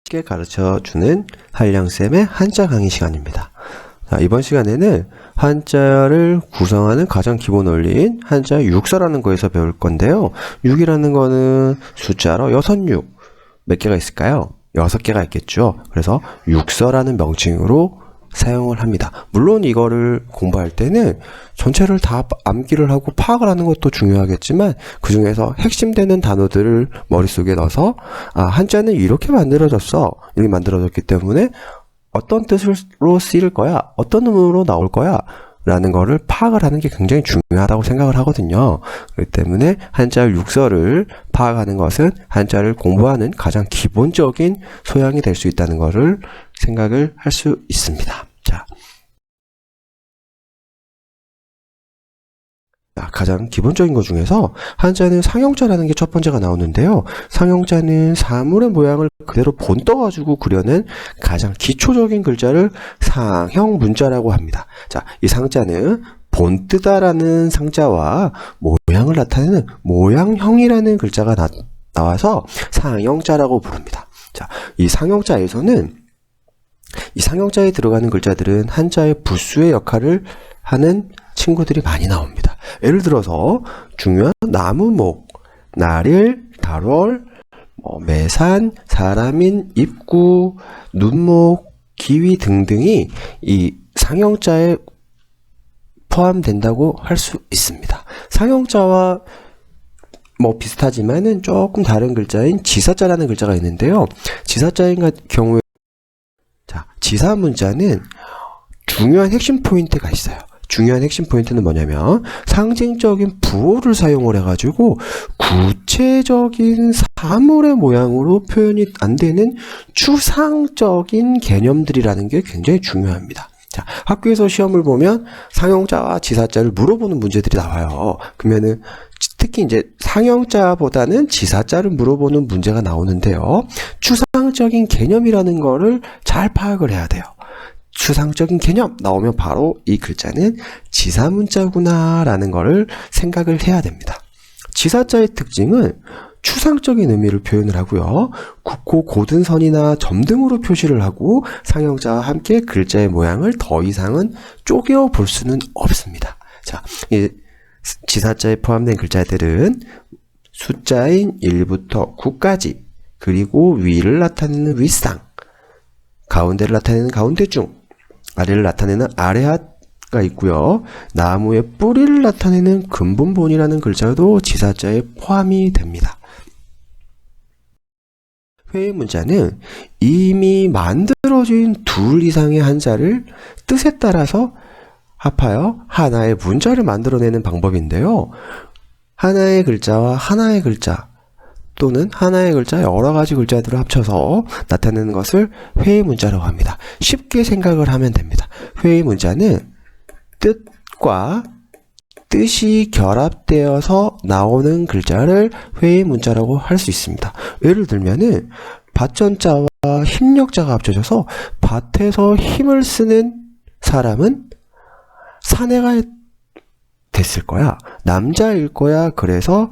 쉽게 가르쳐주는 한량쌤의 한자 강의 시간입니다. 자, 이번 시간에는 한자를 구성하는 가장 기본 원리인 한자 육서라는 거에서 배울 건데요. 6이라는 거는 숫자로 6, 6. 몇 개가 있을까요? 6개가 있겠죠. 그래서 육서라는 명칭으로 사용을 합니다. 물론 이거를 공부할 때는 전체를 다 암기를 하고 파악을 하는 것도 중요하겠지만 그 중에서 핵심되는 단어들을 머릿속에 넣어서 한자는 이렇게 만들어졌어. 이렇게 만들어졌기 때문에 어떤 뜻으로 쓰일 거야? 어떤 의미로 나올 거야? 라는 거를 파악을 하는 게 굉장히 중요하다고 생각을 하거든요. 그렇기 때문에 한자 육서를 파악하는 것은 한자를 공부하는 가장 기본적인 소양이 될 수 있다는 것을 생각을 할 수 있습니다. 자, 가장 기본적인 것 중에서 한자는 상형자라는 게 첫 번째가 나오는데요. 상형자는 사물의 모양을 그대로 본떠가지고 그려낸 가장 기초적인 글자를 상형 문자라고 합니다. 자, 이 상자는 본뜨다라는 상자와 모양을 나타내는 모양형이라는 글자가 나와서 상형자라고 부릅니다. 자, 이 상형자에서는 이 상형자에 들어가는 글자들은 한자의 부수의 역할을 하는 친구들이 많이 나옵니다. 예를 들어서 중요한 나무목, 나릴, 달월, 매산, 사람인, 입구, 눈목, 기위 등등이 이 상형자에 포함된다고 할 수 있습니다. 상형자와 비슷하지만은 조금 다른 글자인 지사자라는 글자가 있는데요. 지사자인 경우에 지사 문자는 중요한 핵심 포인트가 있어요. 중요한 핵심 포인트는 뭐냐면 상징적인 부호를 사용을 해가지고 구체적인 사물의 모양으로 표현이 안 되는 추상적인 개념들이라는 게 굉장히 중요합니다. 자, 학교에서 시험을 보면 상형자와 지사자를 물어보는 문제들이 나와요. 그러면은 특히 이제 상형자보다는 지사자를 물어보는 문제가 나오는데요. 추상적인 개념이라는 거를 잘 파악을 해야 돼요. 추상적인 개념 나오면 바로 이 글자는 지사문자구나 라는 거를 생각을 해야 됩니다. 지사자의 특징은 추상적인 의미를 표현을 하고요. 굵고 고든 선이나 점 등으로 표시를 하고 상형자와 함께 글자의 모양을 더 이상은 쪼개어 볼 수는 없습니다. 자, 이 지사자에 포함된 글자들은 숫자인 1부터 9까지 그리고 위를 나타내는 윗상, 가운데를 나타내는 가운데중, 아래를 나타내는 아래하가 있고요. 나무의 뿌리를 나타내는 근본본이라는 글자도 지사자에 포함이 됩니다. 회의 문자는 이미 만들어진 둘 이상의 한자를 뜻에 따라서 합하여 하나의 문자를 만들어내는 방법인데요. 하나의 글자와 하나의 글자 또는 하나의 글자 여러 가지 글자들을 합쳐서 나타내는 것을 회의 문자라고 합니다. 쉽게 생각을 하면 됩니다. 회의 문자는 뜻과 뜻이 결합되어서 나오는 글자를 회의 문자라고 할 수 있습니다. 예를 들면은 밭전자와 힘력자가 합쳐져서 밭에서 힘을 쓰는 사람은 사내가 됐을 거야. 남자일 거야. 그래서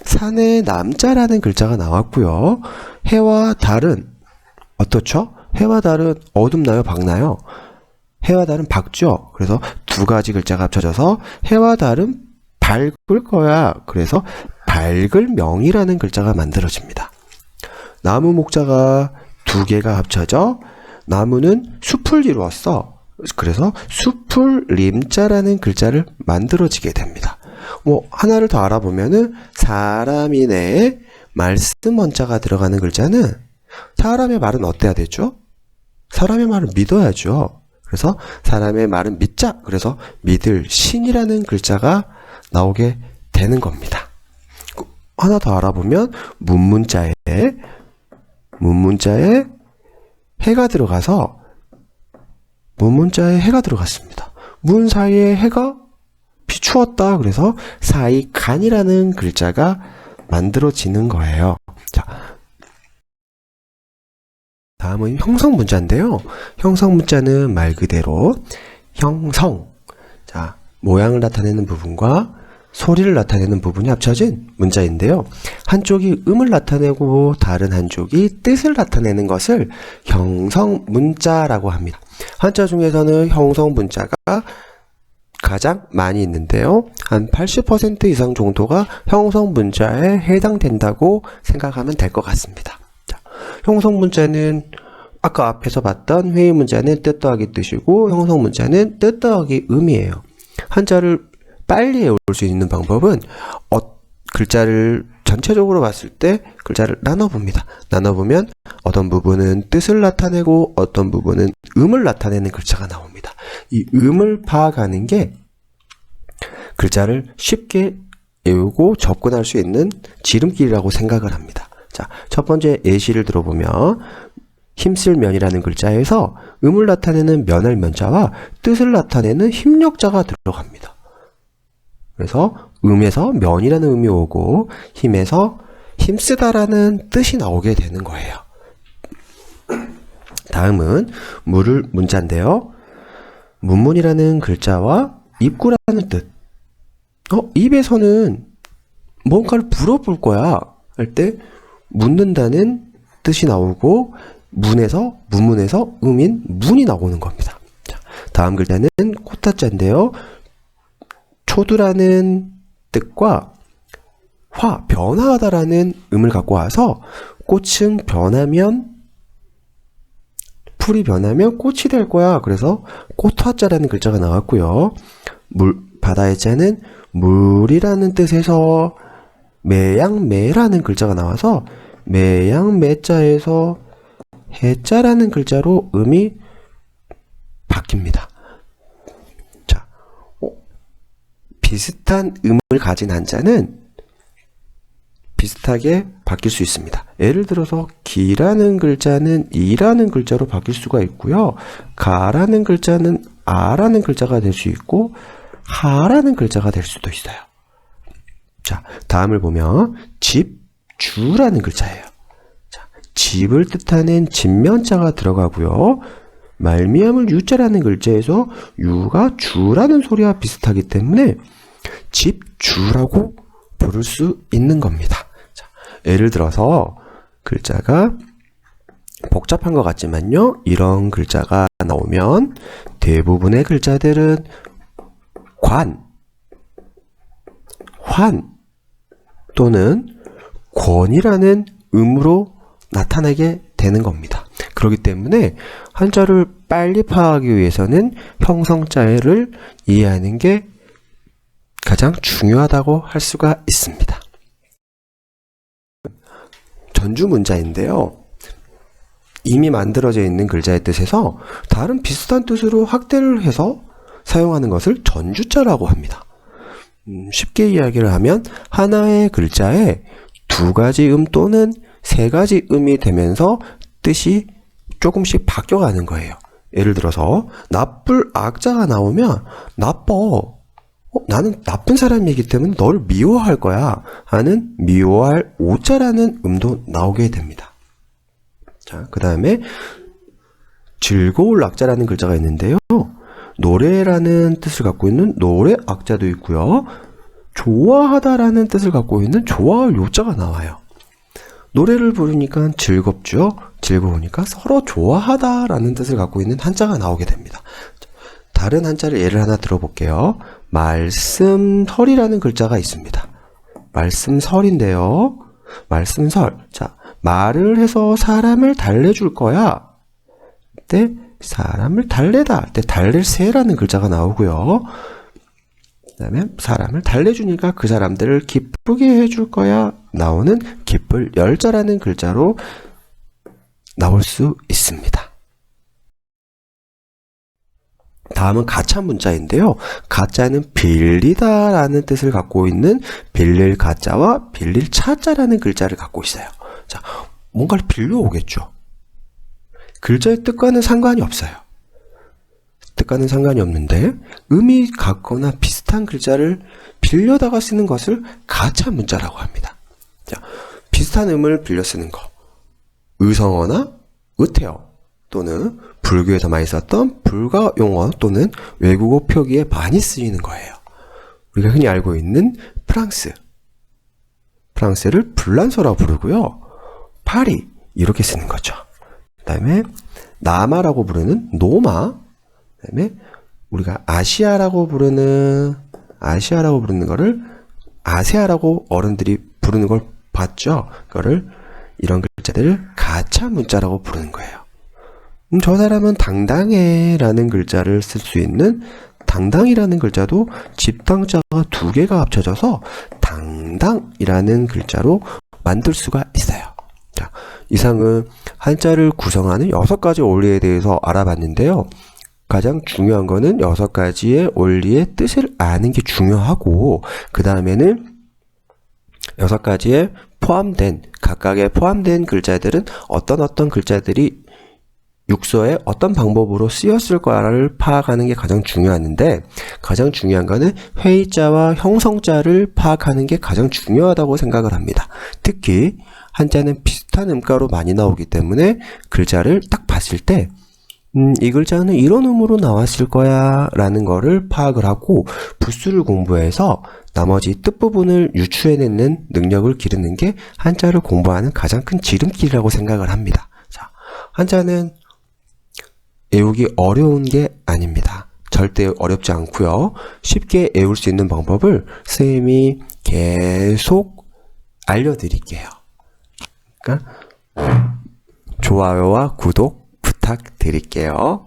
산에 남자라는 글자가 나왔고요. 해와 달은 어떻죠? 해와 달은 어둡나요? 밝나요? 해와 달은 밝죠. 그래서 두 가지 글자가 합쳐져서 해와 달은 밝을 거야. 그래서 밝을 명이라는 글자가 만들어집니다. 나무 목자가 두 개가 합쳐져 나무는 숲을 이루었어. 그래서 숲을 림자라는 글자를 만들어지게 됩니다. 하나를 더 알아보면은 사람이네에 말씀 원자가 들어가는 글자는 사람의 말은 어때야 되죠? 사람의 말은 믿어야죠. 그래서 사람의 말은 믿자. 그래서 믿을 신이라는 글자가 나오게 되는 겁니다. 하나 더 알아보면 문문자에 해가 들어가서 문문자에 해가 들어갔습니다. 문 사이에 해가 비추었다. 그래서 사이간이라는 글자가 만들어지는 거예요. 자, 다음은 형성문자인데요. 형성문자는 말 그대로 형성, 자, 모양을 나타내는 부분과 소리를 나타내는 부분이 합쳐진 문자인데요. 한쪽이 음을 나타내고 다른 한쪽이 뜻을 나타내는 것을 형성 문자라고 합니다. 한자 중에서는 형성 문자가 가장 많이 있는데요. 한 80% 이상 정도가 형성 문자에 해당된다고 생각하면 될 것 같습니다. 자, 형성 문자는 아까 앞에서 봤던 회의 문자는 뜻 더하기 뜻이고 형성 문자는 뜻 더하기 음이에요. 한자를 빨리 외울 수 있는 방법은 글자를 전체적으로 봤을 때 글자를 나눠봅니다. 나눠보면 어떤 부분은 뜻을 나타내고 어떤 부분은 음을 나타내는 글자가 나옵니다. 이 음을 파악하는 게 글자를 쉽게 외우고 접근할 수 있는 지름길이라고 생각을 합니다. 자, 첫 번째 예시를 들어보면 힘쓸 면이라는 글자에서 음을 나타내는 면할 면자와 뜻을 나타내는 힘력자가 들어갑니다. 그래서 음에서 면이라는 음이 오고 힘에서 힘쓰다라는 뜻이 나오게 되는 거예요. 다음은 물을 문자인데요. 문문이라는 글자와 입구라는 뜻. 입에서는 뭔가를 물어볼 거야 할 때 묻는다는 뜻이 나오고 문문에서 음인 문이 나오는 겁니다. 자, 다음 글자는 코타자인데요. 초두라는 뜻과 변화하다라는 음을 갖고 와서 꽃은 변하면 풀이 변하면 꽃이 될 거야. 그래서 꽃화자라는 글자가 나왔고요. 바다의 자는 물이라는 뜻에서 매양매라는 글자가 나와서 매양매자에서 해자라는 글자로 음이 바뀝니다. 자, 비슷한 음을 가진 한자는 비슷하게 바뀔 수 있습니다. 예를 들어서 기라는 글자는 이라는 글자로 바뀔 수가 있고요. 가라는 글자는 아라는 글자가 될 수 있고 하라는 글자가 될 수도 있어요. 자, 다음을 보면 집주라는 글자예요. 자, 집을 뜻하는 집면자가 들어가고요. 말미암을 유자라는 글자에서 유가 주라는 소리와 비슷하기 때문에 집주라고 부를 수 있는 겁니다. 자, 예를 들어서 글자가 복잡한 것 같지만요. 이런 글자가 나오면 대부분의 글자들은 관, 환 또는 권이라는 음으로 나타나게 되는 겁니다. 그렇기 때문에 한자를 빨리 파악하기 위해서는 형성자를 이해하는 게 가장 중요하다고 할 수가 있습니다. 전주문자인데요. 이미 만들어져 있는 글자의 뜻에서 다른 비슷한 뜻으로 확대를 해서 사용하는 것을 전주자라고 합니다. 쉽게 이야기를 하면 하나의 글자에 두 가지 음 또는 세 가지 음이 되면서 뜻이 조금씩 바뀌어가는 거예요. 예를 들어서 나쁠 악자가 나오면 나빠. 나는 나쁜 사람이기 때문에 너를 미워할 거야 하는 미워할 오자라는 음도 나오게 됩니다. 자, 그 다음에 즐거울 악자라는 글자가 있는데요. 노래라는 뜻을 갖고 있는 노래 악자도 있고요. 좋아하다라는 뜻을 갖고 있는 좋아할 요자가 나와요. 노래를 부르니까 즐겁죠. 즐거우니까 서로 좋아하다라는 뜻을 갖고 있는 한자가 나오게 됩니다. 다른 한자를 예를 하나 들어볼게요. 말씀설이라는 글자가 있습니다. 말씀설인데요. 말씀설. 자, 말을 해서 사람을 달래줄 거야. 그때 사람을 달래다 할 때 달랠새라는 글자가 나오고요. 그 다음에 사람을 달래주니까 그 사람들을 기쁘게 해줄 거야 나오는 기쁠 열자라는 글자로 나올 수 있습니다. 다음은 가차 문자인데요. 가짜는 빌리다 라는 뜻을 갖고 있는 빌릴 가짜와 빌릴 차자라는 글자를 갖고 있어요. 자, 뭔가를 빌려오겠죠. 글자의 뜻과는 상관이 없어요. 뜻과는 상관이 없는데 음이 같거나 비슷한 글자를 빌려다가 쓰는 것을 가차 문자라고 합니다. 자, 비슷한 음을 빌려 쓰는 거. 의성어나 의태어 또는 불교에서 많이 썼던 불가 용어 또는 외국어 표기에 많이 쓰이는 거예요. 우리가 흔히 알고 있는 프랑스. 프랑스를 불란서라고 부르고요. 파리 이렇게 쓰는 거죠. 그 다음에 남아라고 부르는 노마. 그 다음에 우리가 아시아라고 부르는 거를 아세아라고 어른들이 부르는 걸 봤죠. 그거를 이런 글자들을 가차 문자라고 부르는 거예요. 저 사람은 당당해라는 글자를 쓸 수 있는 당당이라는 글자도 집당자가 두 개가 합쳐져서 당당이라는 글자로 만들 수가 있어요. 자, 이상은 한자를 구성하는 6가지 원리에 대해서 알아봤는데요. 가장 중요한 거는 6가지의 원리의 뜻을 아는 게 중요하고, 그 다음에는 6가지에 각각에 포함된 글자들은 어떤 글자들이 육서에 어떤 방법으로 쓰였을 거를 파악하는 게 가장 중요한데, 가장 중요한 거는 회의자와 형성자를 파악하는 게 가장 중요하다고 생각을 합니다. 특히 한자는 비슷한 음가로 많이 나오기 때문에 글자를 딱 봤을 때 이 글자는 이런 음으로 나왔을 거야 라는 거를 파악을 하고 부수를 공부해서 나머지 뜻부분을 유추해내는 능력을 기르는 게 한자를 공부하는 가장 큰 지름길이라고 생각을 합니다. 자, 한자는 외우기 어려운 게 아닙니다. 절대 어렵지 않고요. 쉽게 외울 수 있는 방법을 선생님이 계속 알려드릴게요. 그러니까 좋아요와 구독 부탁드릴게요.